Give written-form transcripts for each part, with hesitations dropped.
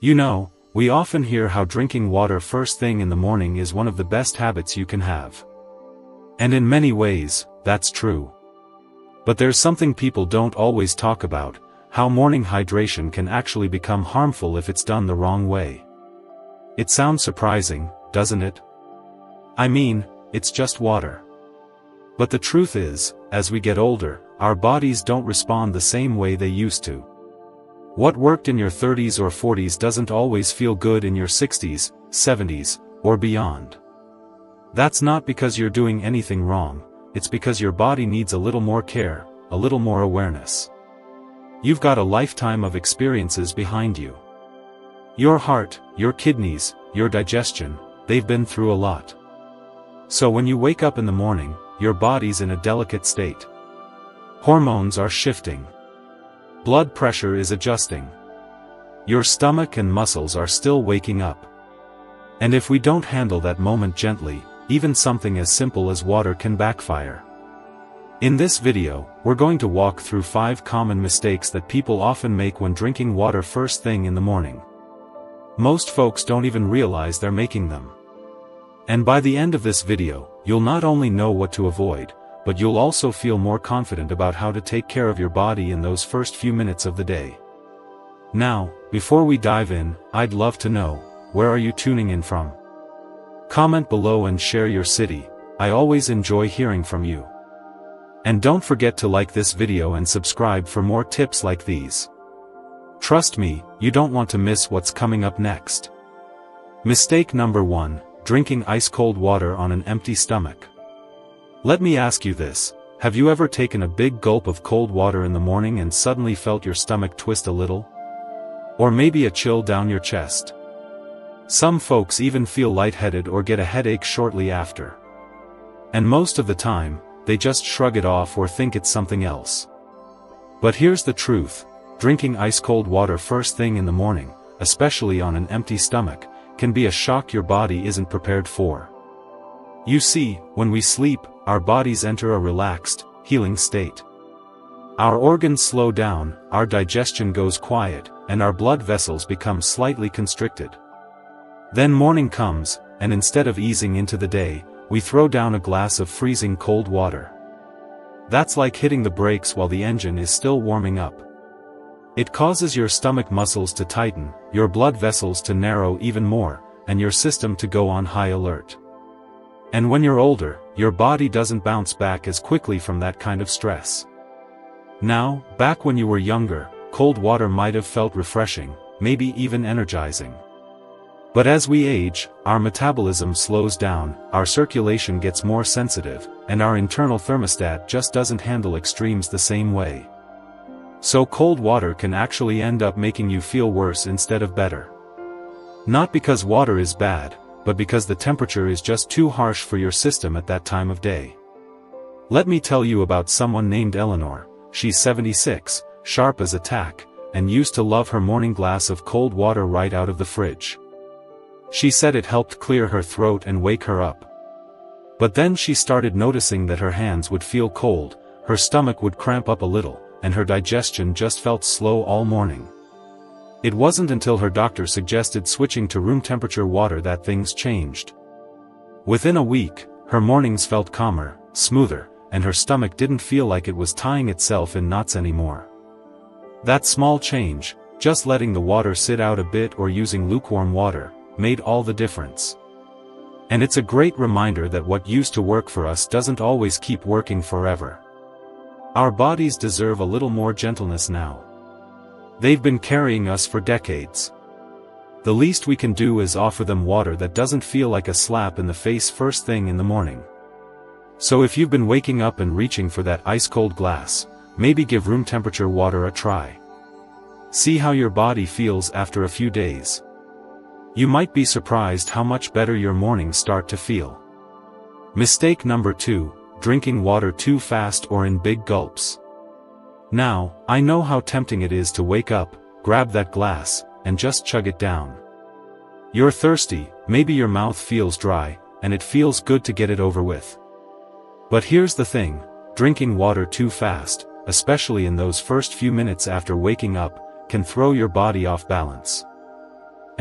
You know, we often hear how drinking water first thing in the morning is one of the best habits you can have. And in many ways, that's true. But there's something people don't always talk about, how morning hydration can actually become harmful if it's done the wrong way. It sounds surprising, doesn't it? I mean, it's just water. But the truth is, as we get older, our bodies don't respond the same way they used to. What worked in your 30s or 40s doesn't always feel good in your 60s, 70s, or beyond. That's not because you're doing anything wrong, it's because your body needs a little more care, a little more awareness. You've got a lifetime of experiences behind you. Your heart, your kidneys, your digestion, they've been through a lot. So when you wake up in the morning, your body's in a delicate state. Hormones are shifting. Blood pressure is adjusting. Your stomach and muscles are still waking up. And if we don't handle that moment gently, even something as simple as water can backfire. In this video, we're going to walk through 5 common mistakes that people often make when drinking water first thing in the morning. Most folks don't even realize they're making them. And by the end of this video, you'll not only know what to avoid, but you'll also feel more confident about how to take care of your body in those first few minutes of the day. Now, before we dive in, I'd love to know, where are you tuning in from? Comment below and share your city, I always enjoy hearing from you. And don't forget to like this video and subscribe for more tips like these. Trust me, you don't want to miss what's coming up next. Mistake number 1, drinking ice-cold water on an empty stomach. Let me ask you this, have you ever taken a big gulp of cold water in the morning and suddenly felt your stomach twist a little? Or maybe a chill down your chest? Some folks even feel lightheaded or get a headache shortly after. And most of the time, they just shrug it off or think it's something else. But here's the truth, drinking ice-cold water first thing in the morning, especially on an empty stomach, can be a shock your body isn't prepared for. You see, when we sleep, our bodies enter a relaxed, healing state. Our organs slow down, our digestion goes quiet, and our blood vessels become slightly constricted. Then morning comes, and instead of easing into the day, we throw down a glass of freezing cold water. That's like hitting the brakes while the engine is still warming up. It causes your stomach muscles to tighten, your blood vessels to narrow even more, and your system to go on high alert. And when you're older, your body doesn't bounce back as quickly from that kind of stress. Now, back when you were younger, cold water might have felt refreshing, maybe even energizing. But as we age, our metabolism slows down, our circulation gets more sensitive, and our internal thermostat just doesn't handle extremes the same way. So cold water can actually end up making you feel worse instead of better. Not because water is bad, but because the temperature is just too harsh for your system at that time of day. Let me tell you about someone named Eleanor. She's 76, sharp as a tack, and used to love her morning glass of cold water right out of the fridge. She said it helped clear her throat and wake her up. But then she started noticing that her hands would feel cold, her stomach would cramp up a little, and her digestion just felt slow all morning. It wasn't until her doctor suggested switching to room temperature water that things changed. Within a week, her mornings felt calmer, smoother, and her stomach didn't feel like it was tying itself in knots anymore. That small change, just letting the water sit out a bit or using lukewarm water, made all the difference. And it's a great reminder that what used to work for us doesn't always keep working forever. Our bodies deserve a little more gentleness now. They've been carrying us for decades. The least we can do is offer them water that doesn't feel like a slap in the face first thing in the morning. So if you've been waking up and reaching for that ice-cold glass, maybe give room temperature water a try. See how your body feels after a few days. You might be surprised how much better your mornings start to feel. Mistake number 2, drinking water too fast or in big gulps. Now, I know how tempting it is to wake up, grab that glass, and just chug it down. You're thirsty, maybe your mouth feels dry, and it feels good to get it over with. But here's the thing, drinking water too fast, especially in those first few minutes after waking up, can throw your body off balance.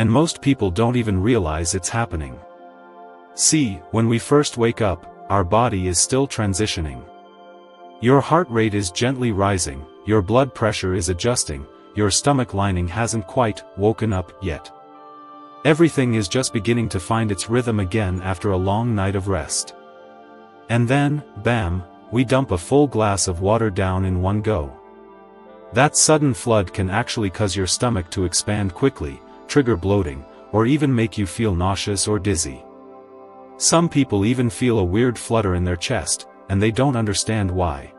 And most people don't even realize it's happening. See, when we first wake up, our body is still transitioning. Your heart rate is gently rising, your blood pressure is adjusting, your stomach lining hasn't quite woken up yet. Everything is just beginning to find its rhythm again after a long night of rest. And then, bam, we dump a full glass of water down in one go. That sudden flood can actually cause your stomach to expand quickly, trigger bloating, or even make you feel nauseous or dizzy. Some people even feel a weird flutter in their chest, and they don't understand why.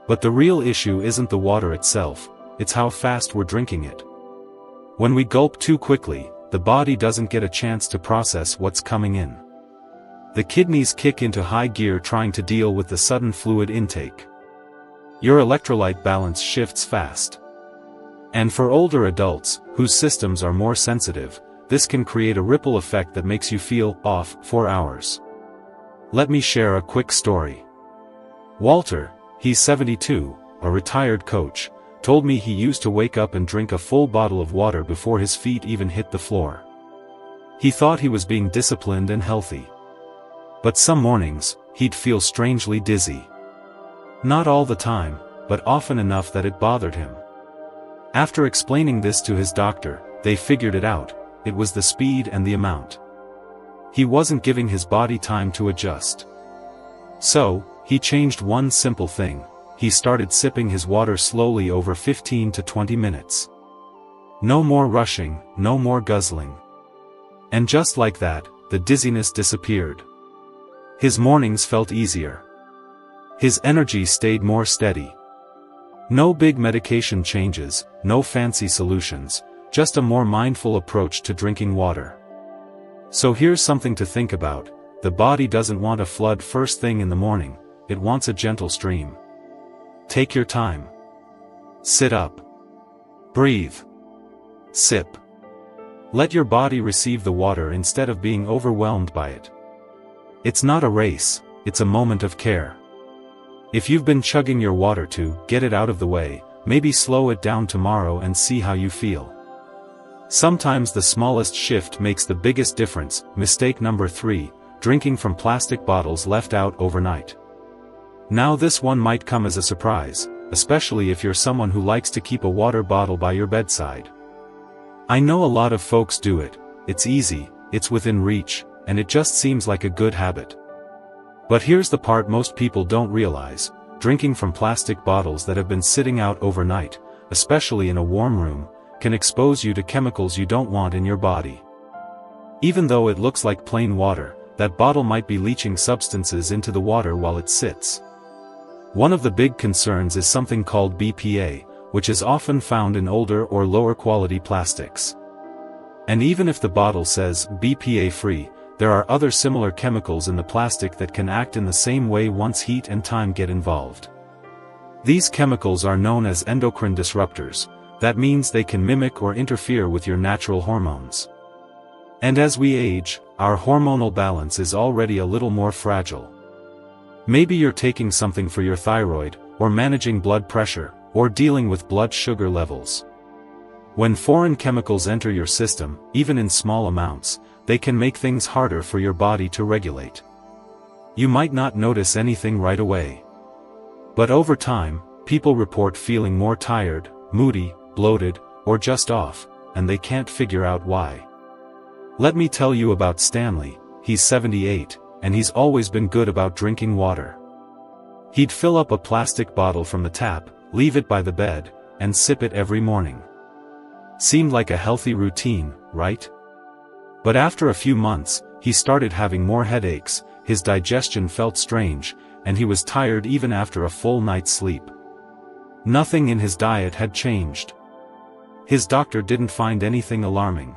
But the real issue isn't the water itself, it's how fast we're drinking it. When we gulp too quickly, the body doesn't get a chance to process what's coming in. The kidneys kick into high gear trying to deal with the sudden fluid intake. Your electrolyte balance shifts fast. And for older adults, whose systems are more sensitive, this can create a ripple effect that makes you feel off for hours. Let me share a quick story. Walter, he's 72, a retired coach, told me he used to wake up and drink a full bottle of water before his feet even hit the floor. He thought he was being disciplined and healthy. But some mornings, he'd feel strangely dizzy. Not all the time, but often enough that it bothered him. After explaining this to his doctor, they figured it out, it was the speed and the amount. He wasn't giving his body time to adjust. So, he changed one simple thing. He started sipping his water slowly over 15 to 20 minutes. No more rushing, no more guzzling. And just like that, the dizziness disappeared. His mornings felt easier. His energy stayed more steady. No big medication changes, no fancy solutions, just a more mindful approach to drinking water. So here's something to think about: the body doesn't want a flood first thing in the morning, it wants a gentle stream. Take your time. Sit up. Breathe. Sip. Let your body receive the water instead of being overwhelmed by it. It's not a race, it's a moment of care. If you've been chugging your water to get it out of the way, maybe slow it down tomorrow and see how you feel. Sometimes the smallest shift makes the biggest difference. Mistake number 3, drinking from plastic bottles left out overnight. Now this one might come as a surprise, especially if you're someone who likes to keep a water bottle by your bedside. I know a lot of folks do it, it's easy, it's within reach, and it just seems like a good habit. But here's the part most people don't realize: drinking from plastic bottles that have been sitting out overnight, especially in a warm room, can expose you to chemicals you don't want in your body. Even though it looks like plain water, that bottle might be leaching substances into the water while it sits. One of the big concerns is something called BPA, which is often found in older or lower quality plastics. And even if the bottle says BPA-free, there are other similar chemicals in the plastic that can act in the same way once heat and time get involved. These chemicals are known as endocrine disruptors. That means they can mimic or interfere with your natural hormones. And as we age, our hormonal balance is already a little more fragile. Maybe you're taking something for your thyroid, or managing blood pressure, or dealing with blood sugar levels. When foreign chemicals enter your system, even in small amounts, they can make things harder for your body to regulate. You might not notice anything right away. But over time, people report feeling more tired, moody, bloated, or just off, and they can't figure out why. Let me tell you about Stanley. He's 78, and he's always been good about drinking water. He'd fill up a plastic bottle from the tap, leave it by the bed, and sip it every morning. Seemed like a healthy routine, right? But after a few months, he started having more headaches, his digestion felt strange, and he was tired even after a full night's sleep. Nothing in his diet had changed. His doctor didn't find anything alarming.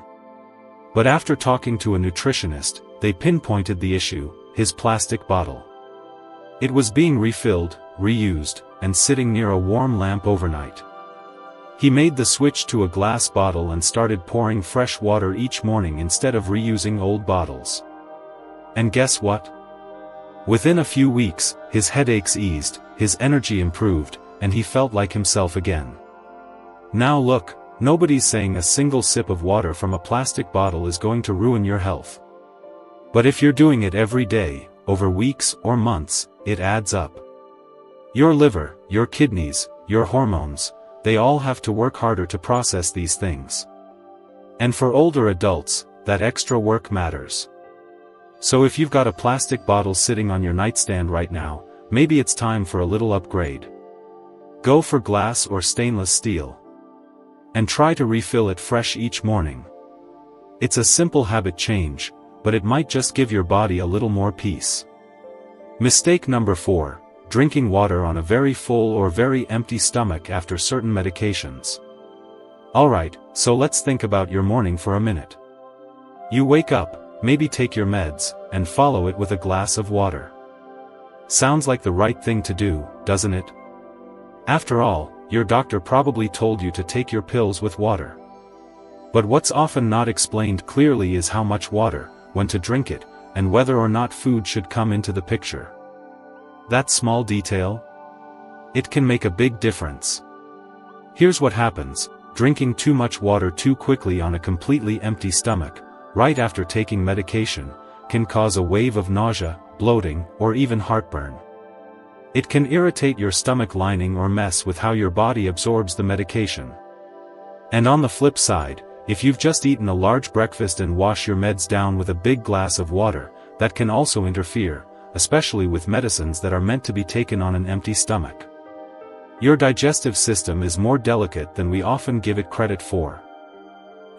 But after talking to a nutritionist, they pinpointed the issue: his plastic bottle. It was being refilled, reused, and sitting near a warm lamp overnight. He made the switch to a glass bottle and started pouring fresh water each morning instead of reusing old bottles. And guess what? Within a few weeks, his headaches eased, his energy improved, and he felt like himself again. Now look, Nobody's saying a single sip of water from a plastic bottle is going to ruin your health. But if you're doing it every day, over weeks or months, it adds up. Your liver, your kidneys, your hormones, they all have to work harder to process these things. And for older adults, that extra work matters. So if you've got a plastic bottle sitting on your nightstand right now, maybe it's time for a little upgrade. Go for glass or stainless steel. And try to refill it fresh each morning. It's a simple habit change, but it might just give your body a little more peace. Mistake number 4, drinking water on a very full or very empty stomach after certain medications. Alright, so let's think about your morning for a minute. You wake up, maybe take your meds, and follow it with a glass of water. Sounds like the right thing to do, doesn't it? After all, your doctor probably told you to take your pills with water. But what's often not explained clearly is how much water, when to drink it, and whether or not food should come into the picture. That small detail? It can make a big difference. Here's what happens: drinking too much water too quickly on a completely empty stomach, right after taking medication, can cause a wave of nausea, bloating, or even heartburn. It can irritate your stomach lining or mess with how your body absorbs the medication. And on the flip side, if you've just eaten a large breakfast and wash your meds down with a big glass of water, that can also interfere, especially with medicines that are meant to be taken on an empty stomach. Your digestive system is more delicate than we often give it credit for.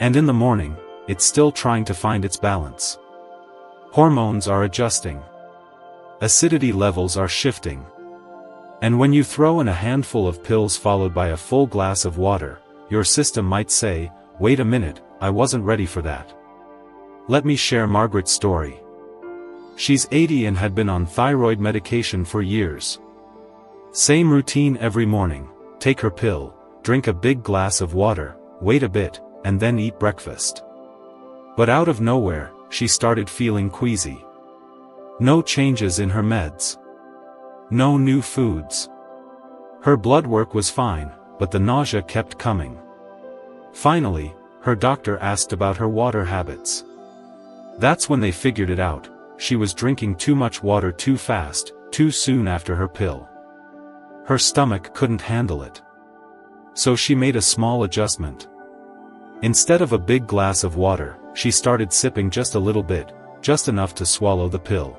And in the morning, it's still trying to find its balance. Hormones are adjusting. Acidity levels are shifting. And when you throw in a handful of pills followed by a full glass of water, your system might say, "Wait a minute, I wasn't ready for that." Let me share Margaret's story. She's 80 and had been on thyroid medication for years. Same routine every morning: take her pill, drink a big glass of water, wait a bit, and then eat breakfast. But out of nowhere, she started feeling queasy. No changes in her meds. No new foods. Her blood work was fine, but the nausea kept coming. Finally, her doctor asked about her water habits. That's when they figured it out: she was drinking too much water too fast, too soon after her pill. Her stomach couldn't handle it. So she made a small adjustment. Instead of a big glass of water, she started sipping just a little bit, just enough to swallow the pill.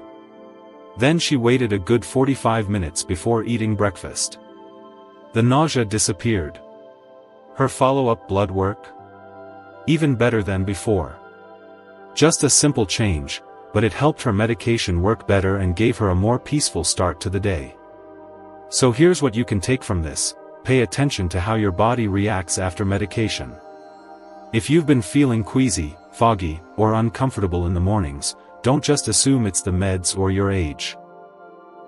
Then she waited a good 45 minutes before eating breakfast. The nausea disappeared. Her follow-up blood work? Even better than before. Just a simple change, but it helped her medication work better and gave her a more peaceful start to the day. So here's what you can take from this: pay attention to how your body reacts after medication. If you've been feeling queasy, foggy, or uncomfortable in the mornings, don't just assume it's the meds or your age.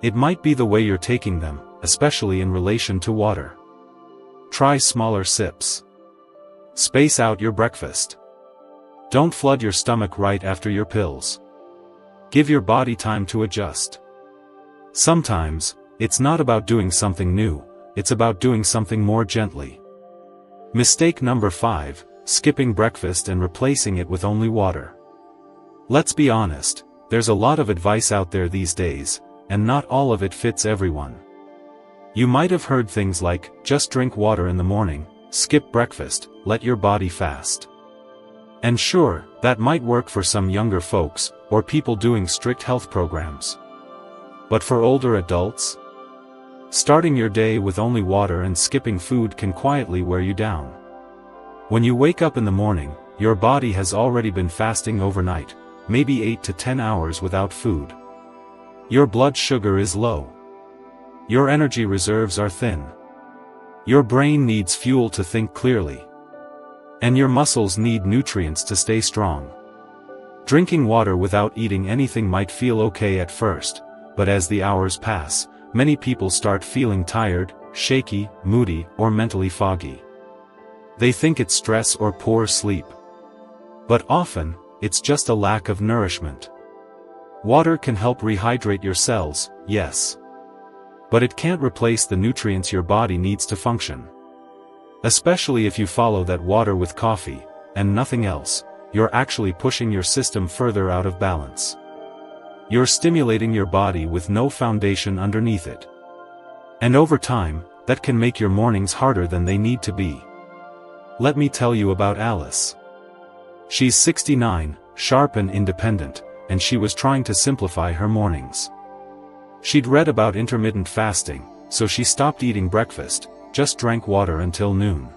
It might be the way you're taking them, especially in relation to water. Try smaller sips. Space out your breakfast. Don't flood your stomach right after your pills. Give your body time to adjust. Sometimes, it's not about doing something new, it's about doing something more gently. Mistake number 5, skipping breakfast and replacing it with only water. Let's be honest, there's a lot of advice out there these days, and not all of it fits everyone. You might have heard things like, just drink water in the morning, skip breakfast, let your body fast. And sure, that might work for some younger folks, or people doing strict health programs. But for older adults? Starting your day with only water and skipping food can quietly wear you down. When you wake up in the morning, your body has already been fasting overnight, maybe 8 to 10 hours without food. Your blood sugar is low. Your energy reserves are thin. Your brain needs fuel to think clearly. And your muscles need nutrients to stay strong. Drinking water without eating anything might feel okay at first, but as the hours pass, many people start feeling tired, shaky, moody, or mentally foggy. They think it's stress or poor sleep. But often, it's just a lack of nourishment. Water can help rehydrate your cells, yes. But it can't replace the nutrients your body needs to function. Especially if you follow that water with coffee, and nothing else, you're actually pushing your system further out of balance. You're stimulating your body with no foundation underneath it. And over time, that can make your mornings harder than they need to be. Let me tell you about Alice. She's 69, sharp and independent, and she was trying to simplify her mornings. She'd read about intermittent fasting, so she stopped eating breakfast, just drank water until noon.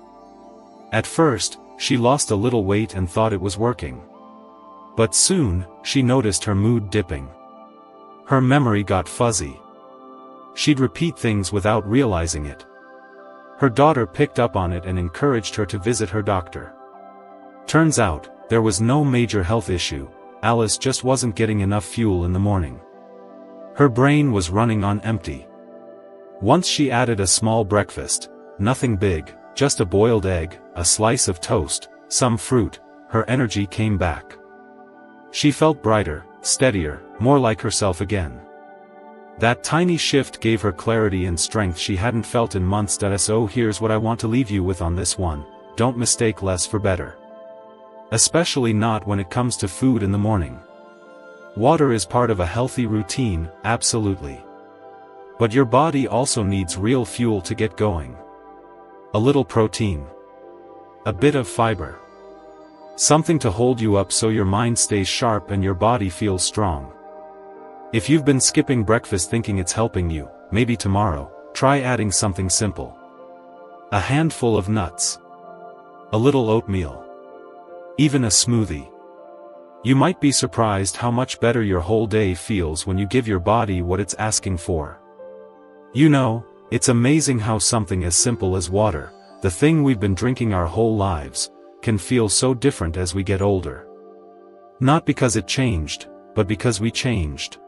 At first, she lost a little weight and thought it was working. But soon, she noticed her mood dipping. Her memory got fuzzy. She'd repeat things without realizing it. Her daughter picked up on it and encouraged her to visit her doctor. Turns out, there was no major health issue, Alice just wasn't getting enough fuel in the morning. Her brain was running on empty. Once she added a small breakfast, nothing big, just a boiled egg, a slice of toast, some fruit, her energy came back. She felt brighter, steadier, more like herself again. That tiny shift gave her clarity and strength she hadn't felt in months. So here's what I want to leave you with on this one: don't mistake less for better. Especially not when it comes to food in the morning. Water is part of a healthy routine, absolutely. But your body also needs real fuel to get going. A little protein. A bit of fiber. Something to hold you up so your mind stays sharp and your body feels strong. If you've been skipping breakfast thinking it's helping you, maybe tomorrow, try adding something simple. A handful of nuts. A little oatmeal. Even a smoothie. You might be surprised how much better your whole day feels when you give your body what it's asking for. You know, it's amazing how something as simple as water, the thing we've been drinking our whole lives, can feel so different as we get older. Not because it changed, but because we changed.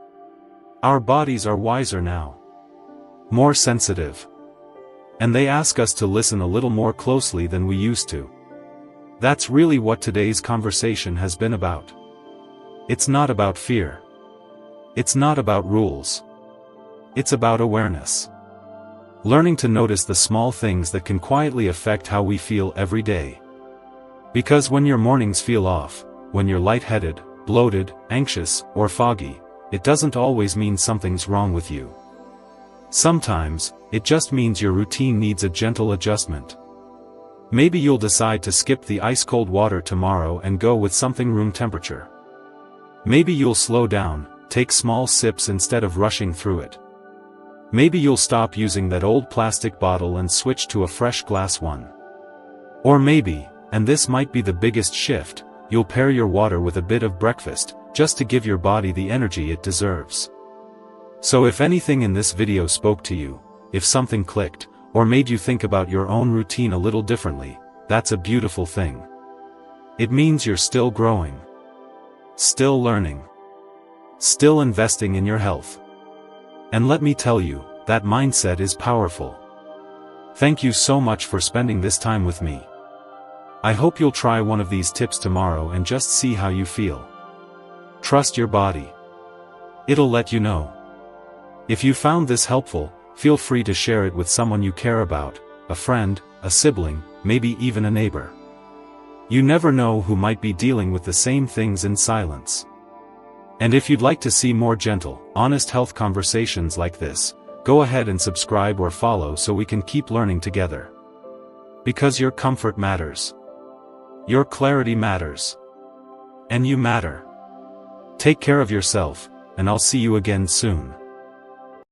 Our bodies are wiser now. More sensitive. And they ask us to listen a little more closely than we used to. That's really what today's conversation has been about. It's not about fear. It's not about rules. It's about awareness. Learning to notice the small things that can quietly affect how we feel every day. Because when your mornings feel off, when you're lightheaded, bloated, anxious, or foggy, it doesn't always mean something's wrong with you. Sometimes, it just means your routine needs a gentle adjustment. Maybe you'll decide to skip the ice-cold water tomorrow and go with something room temperature. Maybe you'll slow down, take small sips instead of rushing through it. Maybe you'll stop using that old plastic bottle and switch to a fresh glass one. Or maybe, and this might be the biggest shift, you'll pair your water with a bit of breakfast, just to give your body the energy it deserves. So if anything in this video spoke to you, if something clicked, or made you think about your own routine a little differently, that's a beautiful thing. It means you're still growing. Still learning. Still investing in your health. And let me tell you, that mindset is powerful. Thank you so much for spending this time with me. I hope you'll try one of these tips tomorrow and just see how you feel. Trust your body. It'll let you know. If you found this helpful, feel free to share it with someone you care about, a friend, a sibling, maybe even a neighbor. You never know who might be dealing with the same things in silence. And if you'd like to see more gentle, honest health conversations like this, go ahead and subscribe or follow so we can keep learning together. Because your comfort matters. Your clarity matters. And you matter. Take care of yourself, and I'll see you again soon.